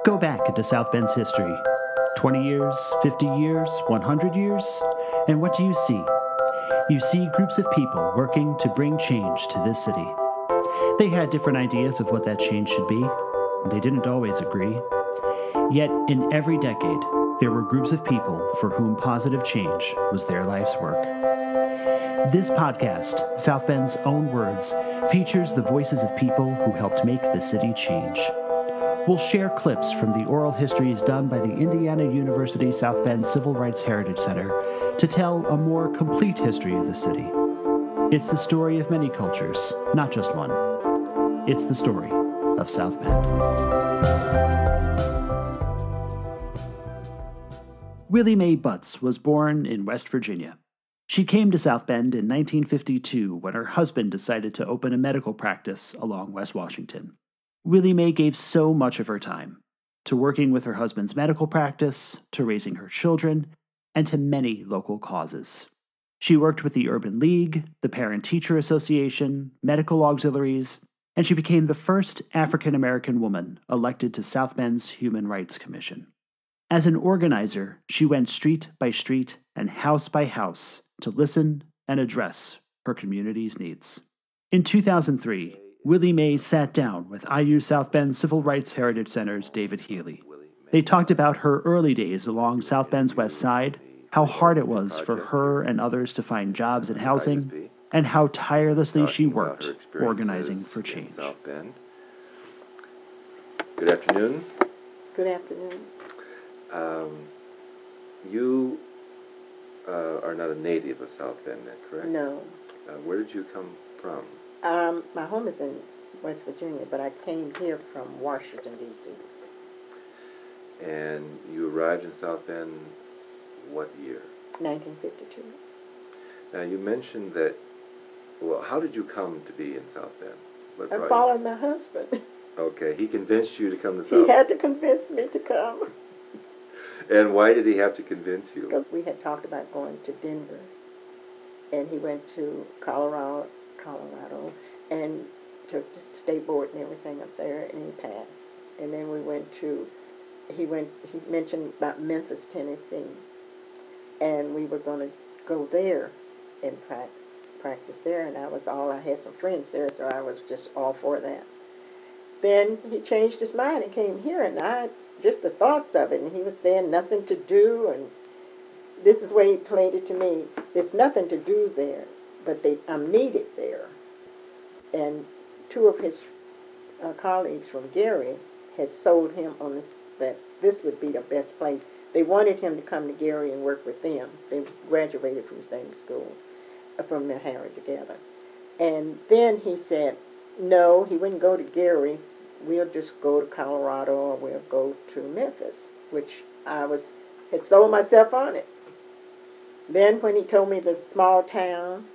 Go back into South Bend's history. 20 years, 50 years, 100 years? And what do you see? You see groups of people working to bring change to this city. They had different ideas of what that change should be. They didn't always agree. Yet, in every decade, there were groups of people for whom positive change was their life's work. This podcast, South Bend's Own Words, features the voices of people who helped make the city change. We'll share clips from the oral histories done by the Indiana University South Bend Civil Rights Heritage Center to tell a more complete history of the city. It's the story of many cultures, not just one. It's the story of South Bend. Willie Mae Butts was born in West Virginia. She came to South Bend in 1952 when her husband decided to open a medical practice along West Washington. Willie Mae gave so much of her time to working with her husband's medical practice, to raising her children, and to many local causes. She worked with the Urban League, the Parent-Teacher Association, medical auxiliaries, and she became the first African-American woman elected to South Bend's Human Rights Commission. As an organizer, she went street by street and house by house to listen and address her community's needs. In 2003, Willie Mae sat down with IU South Bend Civil Rights Heritage Center's David Healey. They talked about her early days along South Bend's west side, how hard it was for her and others to find jobs and housing, and how tirelessly she worked organizing for change. Good afternoon. Good afternoon. You are not a native of South Bend, correct? No. Where did you come from? My home is in West Virginia, but I came here from Washington, D.C. And you arrived in South Bend what year? 1952. Now, you mentioned that, well, how did you come to be in South Bend? I followed my husband. Okay, he convinced you to come to South He Bend. had to convince me to come. And why did he have to convince you? Because we had talked about going to Denver, and he went to Colorado, and took the state board and everything up there, and he passed. And then he mentioned about Memphis, Tennessee, and we were going to go there and practice there, and I had some friends there, so I was just all for that. Then he changed his mind and came here, and just the thoughts of it, and he was saying nothing to do, and this is where he played it to me. There's nothing to do there, but I'm needed there. And two of his colleagues from Gary had sold him on this, that this would be the best place. They wanted him to come to Gary and work with them. They graduated from the same school, from the Harvard together. And then he said, no, he wouldn't go to Gary. We'll just go to Colorado, or we'll go to Memphis, which I had sold myself on it. Then when he told me the small town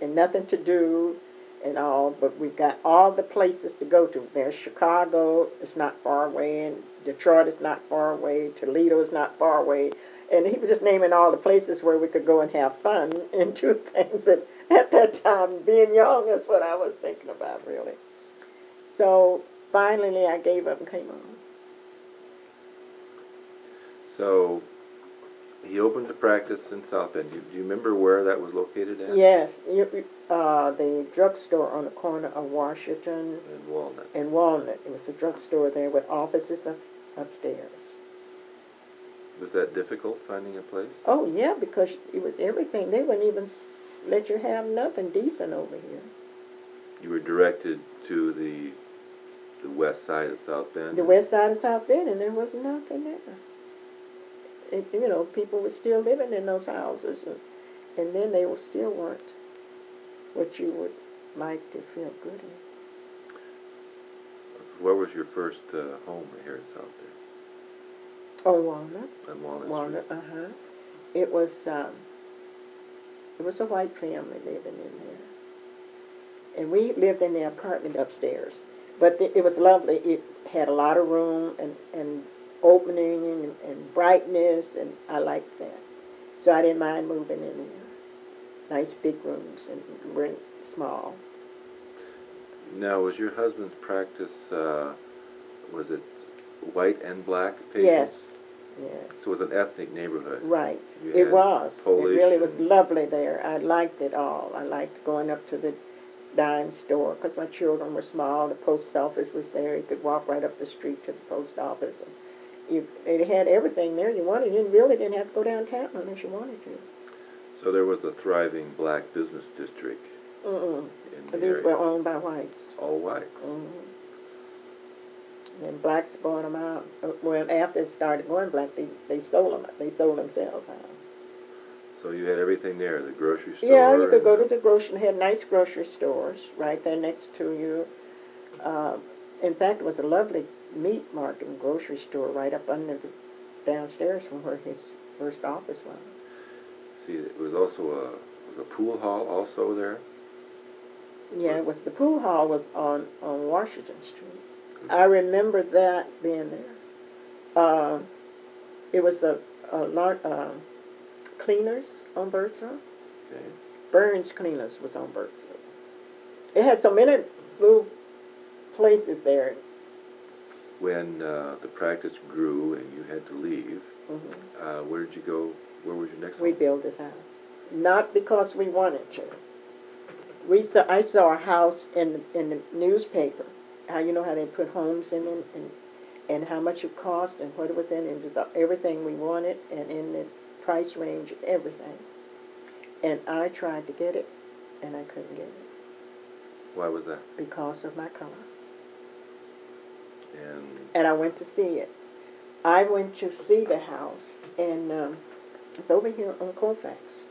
and nothing to do and all, but we got all the places to go to. There's Chicago, it's not far away, and Detroit is not far away, Toledo is not far away. And he was just naming all the places where we could go and have fun and do things. And at that time, being young is what I was thinking about, really. So finally I gave up and came on. So he opened a practice in South Bend. Do you remember where that was located at? Yes, the drugstore on the corner of Washington and Walnut. It was a drugstore there with offices upstairs. Was that difficult, finding a place? Oh, yeah, because it was everything. They wouldn't even let you have nothing decent over here. You were directed to the west side of South Bend? The west side of South Bend, and there was nothing there. People were still living in those houses, and then they still weren't what you would like to feel good in. Where was your first home here in South Bend? Oh, Walnut. On Walnut Street. It was a white family living in there, and we lived in the apartment upstairs. But it was lovely. It had a lot of room and opening and brightness, and I liked that. So I didn't mind moving in there. Nice big rooms, and we're small. Now, was your husband's practice, was it white and black patients? Yes, yes. So it was an ethnic neighborhood. Right. You It had was. Polish It really was and- lovely there. I liked it all. I liked going up to the dime store because my children were small. The post office was there. You could walk right up the street to the post office. And it had everything there you wanted. You really didn't have to go downtown unless you wanted to. So there was a thriving black business district Mm-mm. in the These area. were owned by whites. All whites. Mm-hmm. And blacks bought them out. Well, after it started going black, they sold them. They sold themselves out. So you had everything there, the grocery store. Yeah, you could and go to the grocery. They had nice grocery stores right there next to you. In fact, it was a lovely meat market and grocery store right up under the downstairs from where his first office was. See, it was also a pool hall also there. Yeah, it was the pool hall was on Washington Street. I remember that being there. It was a large Cleaners on Birdsville. Okay. Burns Cleaners was on Birdsville. It had so many little places there. When the practice grew and you had to leave, Mm-hmm. where did you go? Where was your next We home? built this house, not because we wanted to. I saw a house in the newspaper. How you know how they put homes in it and how much it cost and what it was in, and it was everything we wanted and in the price range of everything. And I tried to get it, and I couldn't get it Why was that? because of my color. And And I went to see it. I went to see the house, and it's over here on Colfax.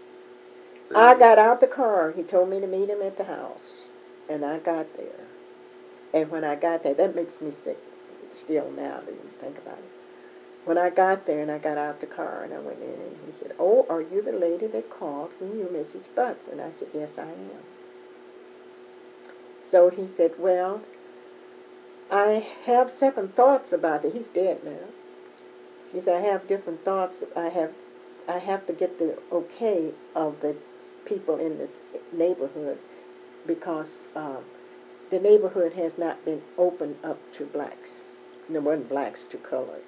I got out the car. He told me to meet him at the house, and I got there. And when I got there, that makes me sick still now to even think about it. When I got there and I got out the car and I went in, and he said, "Oh, are you the lady that called when you Mrs. Butts?" And I said, "Yes, I am." So he said, "Well, I have second thoughts about it." He's dead now. He said, "I have different thoughts. I have to get the okay of the people in this neighborhood because the neighborhood has not been opened up to blacks. There wasn't blacks to colored."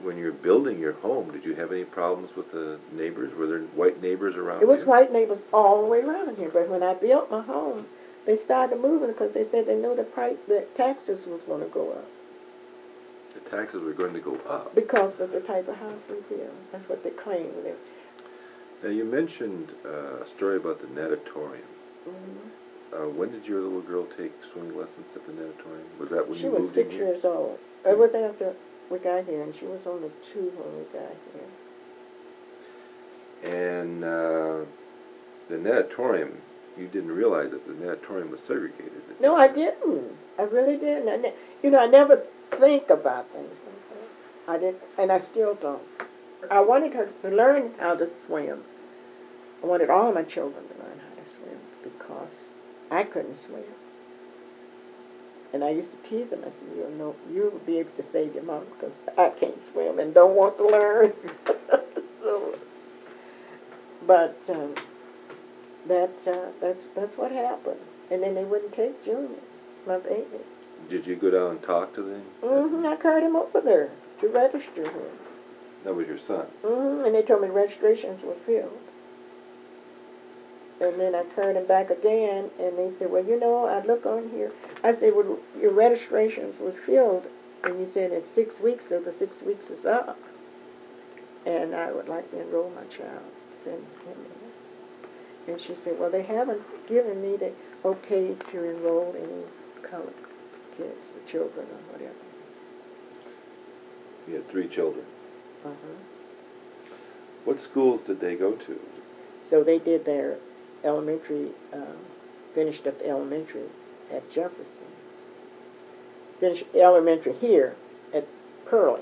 when you were building your home, did you have any problems with the neighbors? Were there white neighbors around It was you? white neighbors all the way around here, but when I built my home, they started moving because they said they knew the taxes was going to go up The taxes were going to go up. because of the type of house we built. That's what they claimed. Now you mentioned a story about the natatorium. Mm-hmm. When did your little girl take swimming lessons at the natatorium? Was that when She you was moved 6 in here? years old. It was after we got here, and she was only 2 when we got here. And the natatorium, you didn't realize that the natatorium was segregated. No, I didn't. I really didn't. I never think about things like that. I did, and I still don't. I wanted her to learn how to swim. I wanted all my children to learn how to swim because I couldn't swim. And I used to tease them. I said, you'll be able to save your mom because I can't swim and don't want to learn. But that's what happened. And then they wouldn't take Junior, my baby. Did you go down and talk to them? Mm-hmm. I carried him over there to register him. That was your son? Mm-hmm. And they told me registrations were filled. And then I carried him back again, and they said, well, I look on here. I said, well, your registrations were filled, and you said it's 6 weeks, so the 6 weeks is up. And I would like to enroll my child. Send him in. And she said, well, they haven't given me the okay to enroll any colored kids, or children, or whatever. You had 3 children. Uh-huh. What schools did they go to? So they did their elementary, finished up the elementary at Jefferson. Finished elementary here at Pearlie.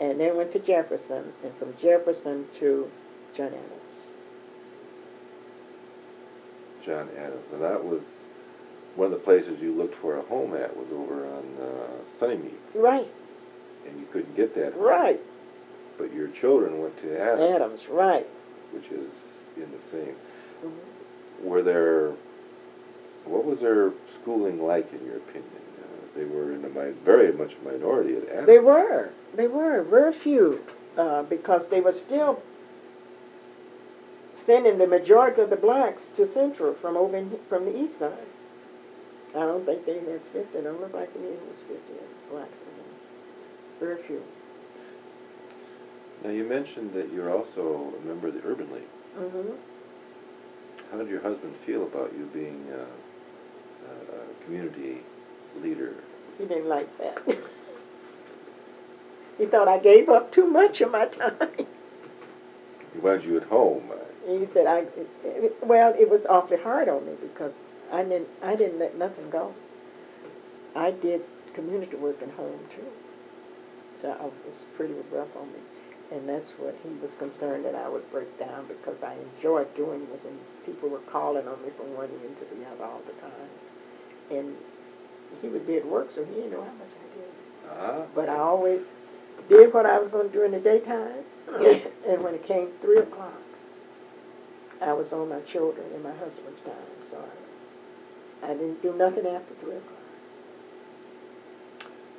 And then went to Jefferson, and from Jefferson to John Adams. John Adams. And that was one of the places you looked for a home at was over on Sunnymead. Right. And you couldn't get that home. Right. But your children went to Adams. Adams, right. Which is in the same. Mm-hmm. What was their schooling like, in your opinion? they were in very much a minority at Adams. They were very few, because they were still sending the majority of the blacks to Central from from the east side. I don't think they had 50. It don't look like to me it was 50 blacks in there. Very few. Now, you mentioned that you're also a member of the Urban League. Mm-hmm. How did your husband feel about you being a community leader? He didn't like that. He thought I gave up too much of my time. He wanted you at home. He said, well, it was awfully hard on me because I didn't let nothing go. I did community work at home too, so it was pretty rough on me, and that's what he was concerned that I would break down because I enjoyed doing this, and people were calling on me from one end to the other all the time, and he would be at work, so he didn't know how much I did. But I always did what I was going to do in the daytime, and when it came 3 o'clock, I was on my children and my husband's time, so I didn't do nothing after 3 o'clock.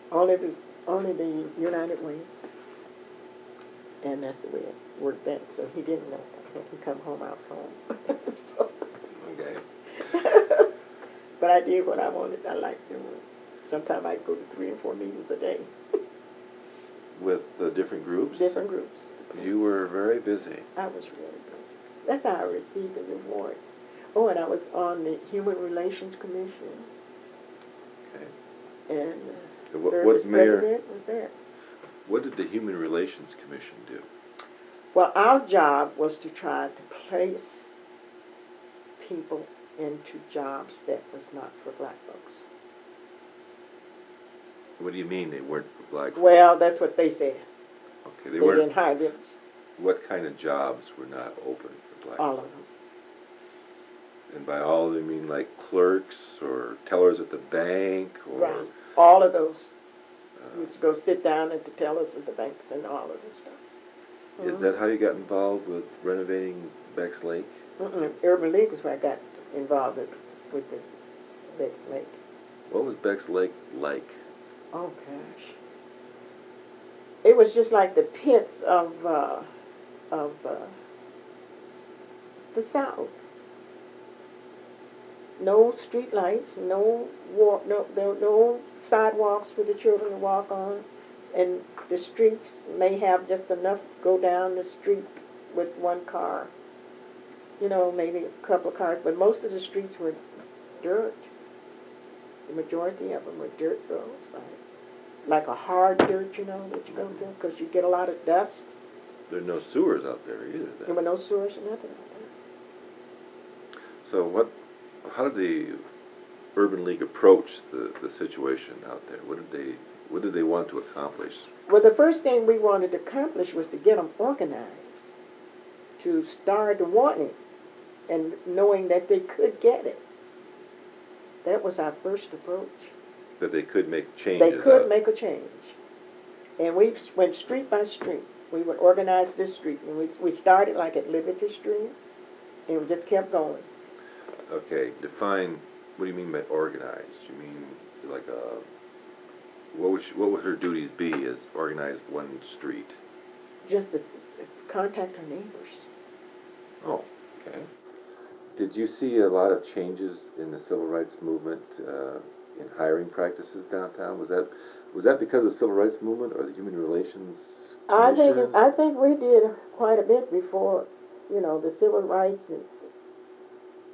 Only the United Way, and that's the way it worked then. So he didn't know. When he come home, I was home. So, Okay. but I did what I wanted. I liked doing. Sometimes I'd go to 3 or 4 meetings a day. With different groups? Different groups. You were very busy. I was really busy. That's how I received the reward. Oh, and I was on the Human Relations Commission. Okay. And what mayor? President was there. What did the Human Relations Commission do? Well, our job was to try to place people into jobs that was not for black folks. What do you mean they weren't for black folks? Well, that's what they said. Okay, They weren't. didn't hire them. What kind of jobs were not open for black All folks? of them. And by all, they mean like clerks or tellers at the bank, or Right. All of those. We used to go sit down at the tellers at the banks and all of this stuff. Is that how you got involved with renovating Beck's Lake? Urban League was where I got involved with the Beck's Lake. What was Beck's Lake like? Oh gosh. It was just like the pits of the South. No street lights, no sidewalks for the children to walk on, and the streets may have just enough to go down the street with one car. You know, maybe a couple of cars, but most of the streets were dirt. The majority of them were dirt roads, like a hard dirt, you know, that you go through, because you get a lot of dust. There are no sewers out there either. Then. There were no sewers or nothing out there. So how did the Urban League approach the situation out there? What did they want to accomplish? Well, the first thing we wanted to accomplish was to get them organized, to start wanting and knowing that they could get it. That was our first approach. That they could make changes. They could make a change. And we went street by street. We would organize this street. And we started like at Liberty Street, and we just kept going. Okay, define, what do you mean by organized? You mean like what would her duties be as organize one street? Just to contact our neighbors. Oh, okay. Did you see a lot of changes in the civil rights movement in hiring practices downtown? Was that because of the civil rights movement or the Human Relations Commission? I think we did quite a bit before, you know, the civil rights and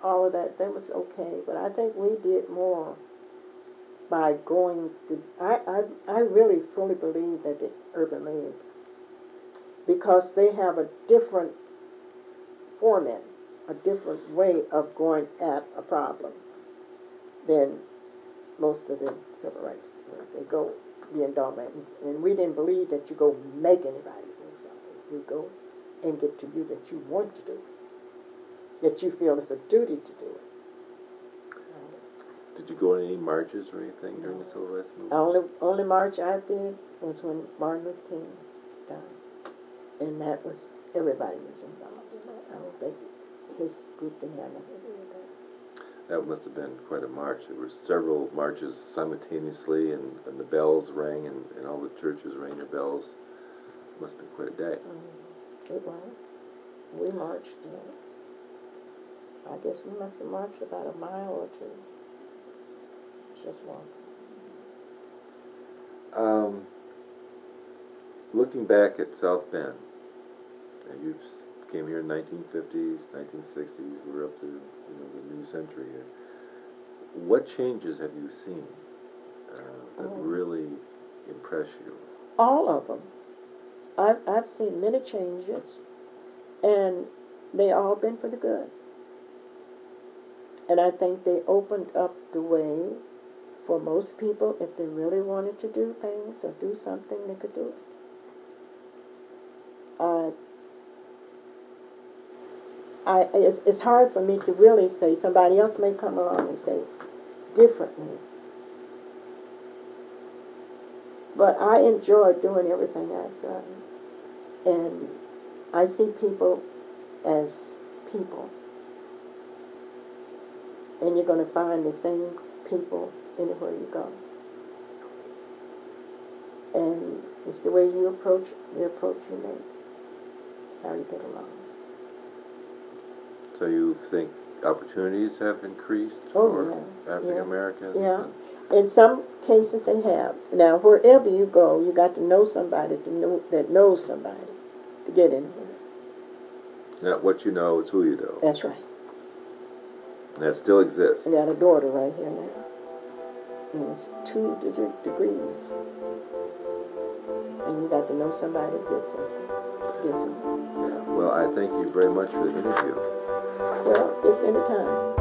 all of that. That was okay, but I think we did more by going to. I really fully believe that the Urban League, because they have a different format, a different way of going at a problem than most of the civil rights. They go the endowment, and we didn't believe that you go make anybody do something. You go and get to you that you want to do, that you feel it's a duty to do it. Did you go on any marches or anything during the civil rights movement? Only march I did was when Martin Luther King died, and that was everybody was involved in that. I don't think his group didn't have nothing to do with that. That must have been quite a march. There were several marches simultaneously, and the bells rang, and all the churches rang their bells. It must have been quite a day. It was. We marched, I guess we must have marched about a mile or two. Just one. Looking back at South Bend, you came here in 1950s, 1960s. We're up to the new century here. What changes have you seen that really impress you? All of them. I've seen many changes, and they all been for the good. And I think they opened up the way for most people, if they really wanted to do things or do something, they could do it. It's hard for me to really say. Somebody else may come along and say differently. But I enjoy doing everything I've done. And I see people as people. And you're going to find the same people anywhere you go. And it's the way you approach the approach you make, how you get along. So you think opportunities have increased for African Americans? Yeah. In some cases they have. Now, wherever you go, you got to know somebody that knows somebody to get in here. Now, what you know is who you know. That's right. And that still exists. I got a daughter right here now. And it's 2 degrees. And you got to know somebody to get something. Well, I thank you very much for the interview. Well, it's anytime.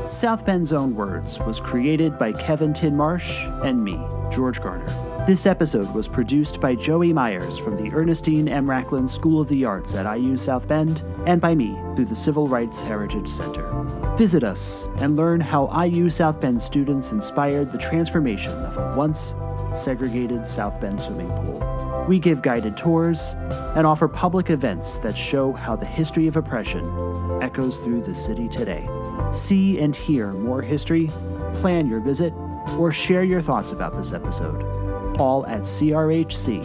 South Bend's Own Words was created by Kevin Tinmarsh and me, George Garner. This episode was produced by Joey Meyers from the Ernestine M. Raclin School of the Arts at IU South Bend, and by me through the Civil Rights Heritage Center. Visit us and learn how IU South Bend students inspired the transformation of a once segregated South Bend swimming pool. We give guided tours and offer public events that show how the history of oppression echoes through the city today. See and hear more history, plan your visit, or share your thoughts about this episode, all at crhc.iusb.edu.